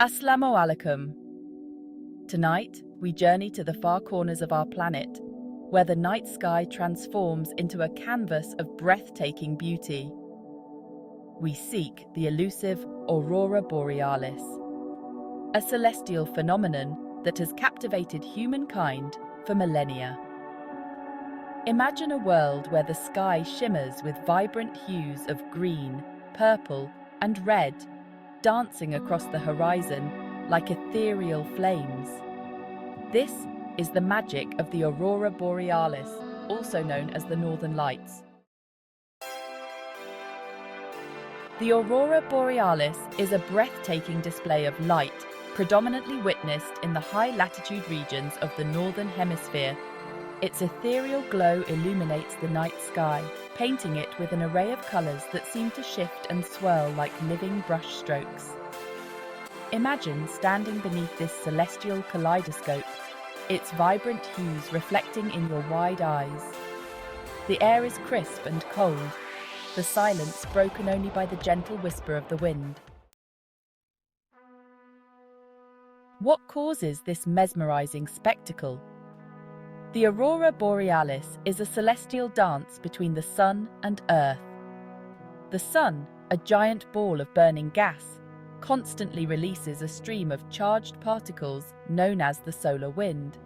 Assalamu alaikum. Tonight, we journey to the far corners of our planet, where the night sky transforms into a canvas of breathtaking beauty. We seek the elusive Aurora Borealis, a celestial phenomenon that has captivated humankind for millennia. Imagine a world where the sky shimmers with vibrant hues of green, purple, and red, dancing across the horizon like ethereal flames. This is the magic of the Aurora Borealis, also known as the Northern Lights. The Aurora Borealis is a breathtaking display of light, predominantly witnessed in the high-latitude regions of the Northern Hemisphere. Its ethereal glow illuminates the night sky, painting it with an array of colours that seem to shift and swirl like living brushstrokes. Imagine standing beneath this celestial kaleidoscope, its vibrant hues reflecting in your wide eyes. The air is crisp and cold, the silence broken only by the gentle whisper of the wind. What causes this mesmerizing spectacle? The Aurora Borealis is a celestial dance between the sun and earth. The sun, a giant ball of burning gas, constantly releases a stream of charged particles known as the solar wind.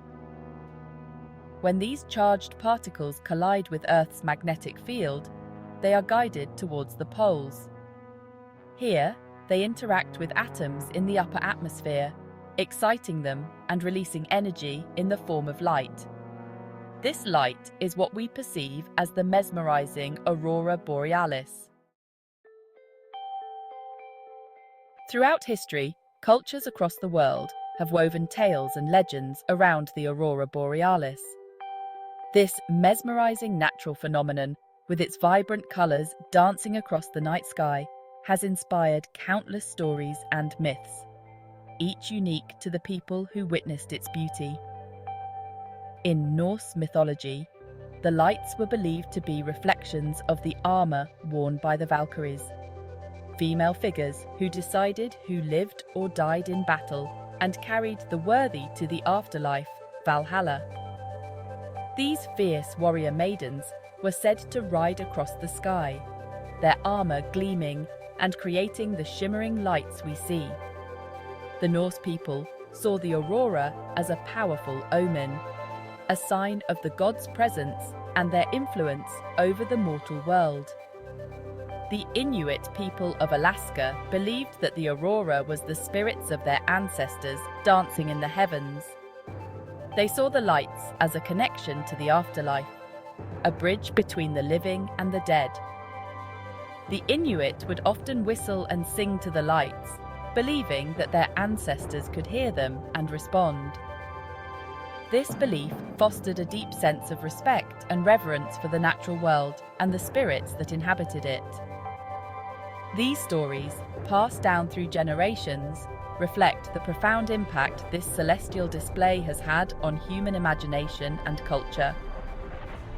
When these charged particles collide with Earth's magnetic field, they are guided towards the poles. Here, they interact with atoms in the upper atmosphere, exciting them and releasing energy in the form of light. This light is what we perceive as the mesmerizing Aurora Borealis. Throughout history, cultures across the world have woven tales and legends around the Aurora Borealis. This mesmerizing natural phenomenon, with its vibrant colors dancing across the night sky, has inspired countless stories and myths, each unique to the people who witnessed its beauty. In Norse mythology, the lights were believed to be reflections of the armor worn by the Valkyries, female figures who decided who lived or died in battle and carried the worthy to the afterlife, Valhalla. These fierce warrior maidens were said to ride across the sky, their armor gleaming and creating the shimmering lights we see. The Norse people saw the aurora as a powerful omen, a sign of the gods' presence and their influence over the mortal world. The Inuit people of Alaska believed that the aurora was the spirits of their ancestors dancing in the heavens. They saw the lights as a connection to the afterlife, a bridge between the living and the dead. The Inuit would often whistle and sing to the lights, believing that their ancestors could hear them and respond. This belief fostered a deep sense of respect and reverence for the natural world and the spirits that inhabited it. These stories, passed down through generations, reflect the profound impact this celestial display has had on human imagination and culture.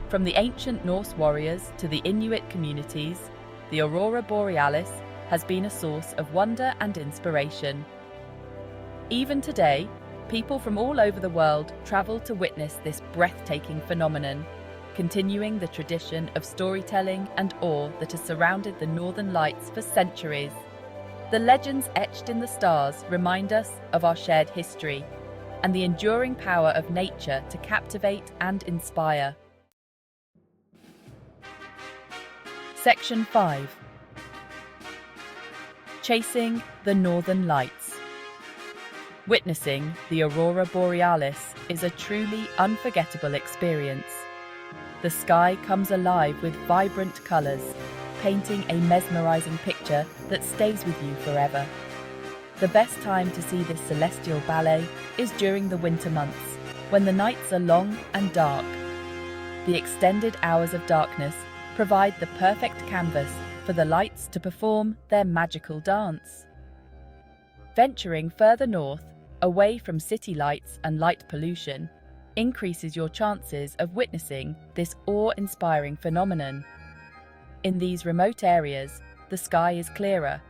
From the ancient Norse warriors to the Inuit communities, the Aurora Borealis has been a source of wonder and inspiration. Even today, people from all over the world travel to witness this breathtaking phenomenon, continuing the tradition of storytelling and awe that has surrounded the Northern Lights for centuries. The legends etched in the stars remind us of our shared history and the enduring power of nature to captivate and inspire. Section 5. Chasing the Northern Lights. Witnessing the Aurora Borealis is a truly unforgettable experience. The sky comes alive with vibrant colours, painting a mesmerizing picture that stays with you forever. The best time to see this celestial ballet is during the winter months, when the nights are long and dark. The extended hours of darkness provide the perfect canvas for the lights to perform their magical dance. Venturing further north, away from city lights and light pollution, increases your chances of witnessing this awe-inspiring phenomenon. In these remote areas, the sky is clearer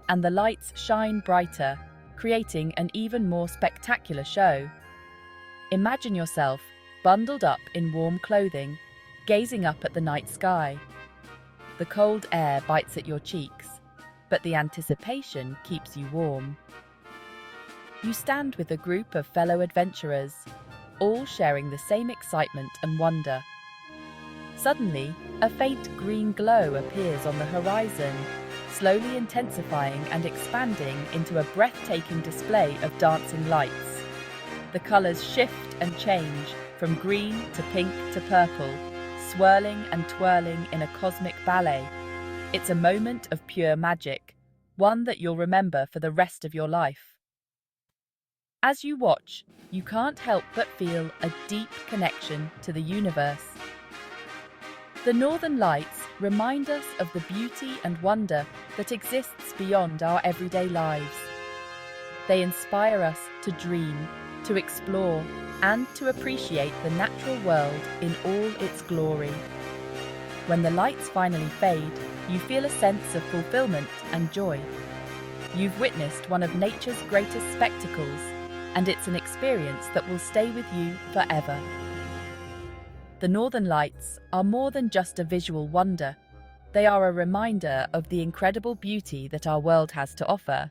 and the lights shine brighter, creating an even more spectacular show. Imagine yourself bundled up in warm clothing, gazing up at the night sky. The cold air bites at your cheeks, but the anticipation keeps you warm. You stand with a group of fellow adventurers, all sharing the same excitement and wonder. Suddenly, a faint green glow appears on the horizon, slowly intensifying and expanding into a breathtaking display of dancing lights. The colors shift and change from green to pink to purple, swirling and twirling in a cosmic ballet. It's a moment of pure magic, one that you'll remember for the rest of your life. As you watch, you can't help but feel a deep connection to the universe. The Northern Lights remind us of the beauty and wonder that exists beyond our everyday lives. They inspire us to dream, to explore, and to appreciate the natural world in all its glory. When the lights finally fade, you feel a sense of fulfillment and joy. You've witnessed one of nature's greatest spectacles, and it's an experience that will stay with you forever. The Northern Lights are more than just a visual wonder. They are a reminder of the incredible beauty that our world has to offer.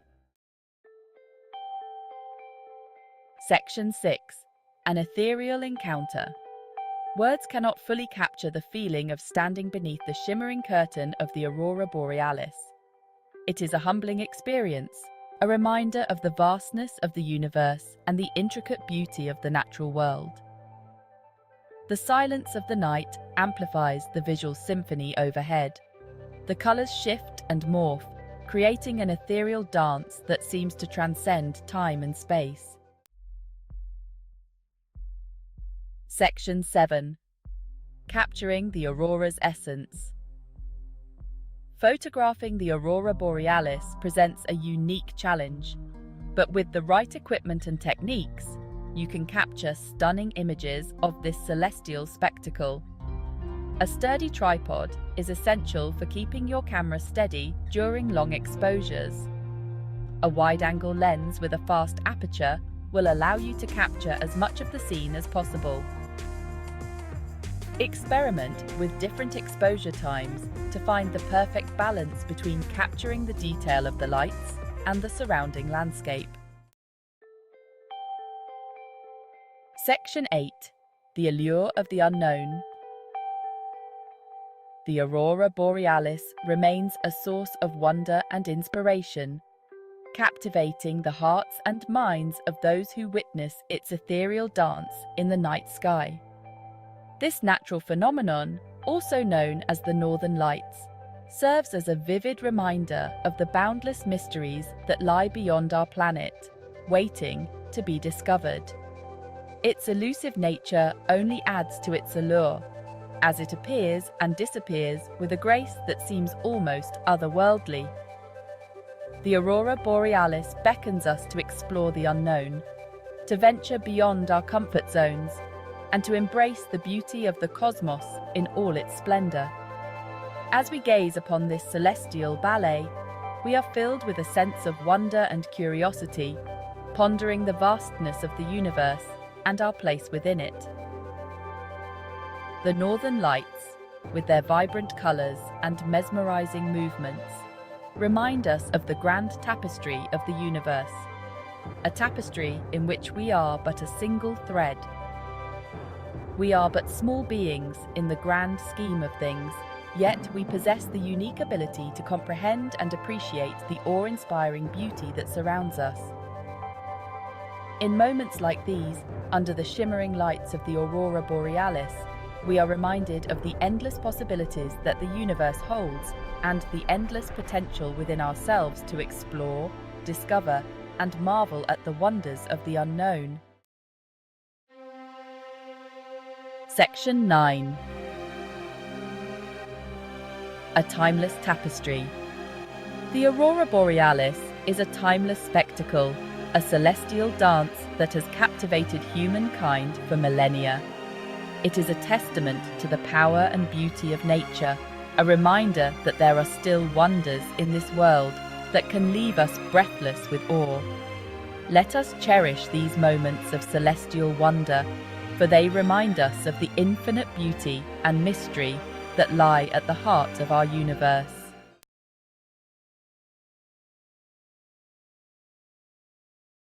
Section 6. An ethereal encounter. Words cannot fully capture the feeling of standing beneath the shimmering curtain of the Aurora Borealis. It is a humbling experience, a reminder of the vastness of the universe and the intricate beauty of the natural world. The silence of the night amplifies the visual symphony overhead. The colors shift and morph, creating an ethereal dance that seems to transcend time and space. Section 7. Capturing the aurora's essence. Photographing the Aurora Borealis presents a unique challenge, but with the right equipment and techniques, you can capture stunning images of this celestial spectacle. A sturdy tripod is essential for keeping your camera steady during long exposures. A wide-angle lens with a fast aperture will allow you to capture as much of the scene as possible. Experiment with different exposure times to find the perfect balance between capturing the detail of the lights and the surrounding landscape. Section 8. The allure of the unknown. The Aurora Borealis remains a source of wonder and inspiration, captivating the hearts and minds of those who witness its ethereal dance in the night sky. This natural phenomenon, also known as the Northern Lights, serves as a vivid reminder of the boundless mysteries that lie beyond our planet, waiting to be discovered. Its elusive nature only adds to its allure, as it appears and disappears with a grace that seems almost otherworldly. The Aurora Borealis beckons us to explore the unknown, to venture beyond our comfort zones, and to embrace the beauty of the cosmos in all its splendor. As we gaze upon this celestial ballet, we are filled with a sense of wonder and curiosity, pondering the vastness of the universe and our place within it. The Northern Lights, with their vibrant colors and mesmerizing movements, remind us of the grand tapestry of the universe, a tapestry in which we are but a single thread. We are but small beings in the grand scheme of things, yet we possess the unique ability to comprehend and appreciate the awe-inspiring beauty that surrounds us. In moments like these, under the shimmering lights of the Aurora Borealis, we are reminded of the endless possibilities that the universe holds and the endless potential within ourselves to explore, discover, and marvel at the wonders of the unknown. Section 9. A timeless tapestry. The Aurora Borealis is a timeless spectacle, a celestial dance that has captivated humankind for millennia. It is a testament to the power and beauty of nature, a reminder that there are still wonders in this world that can leave us breathless with awe. Let us cherish these moments of celestial wonder, for they remind us of the infinite beauty and mystery that lie at the heart of our universe.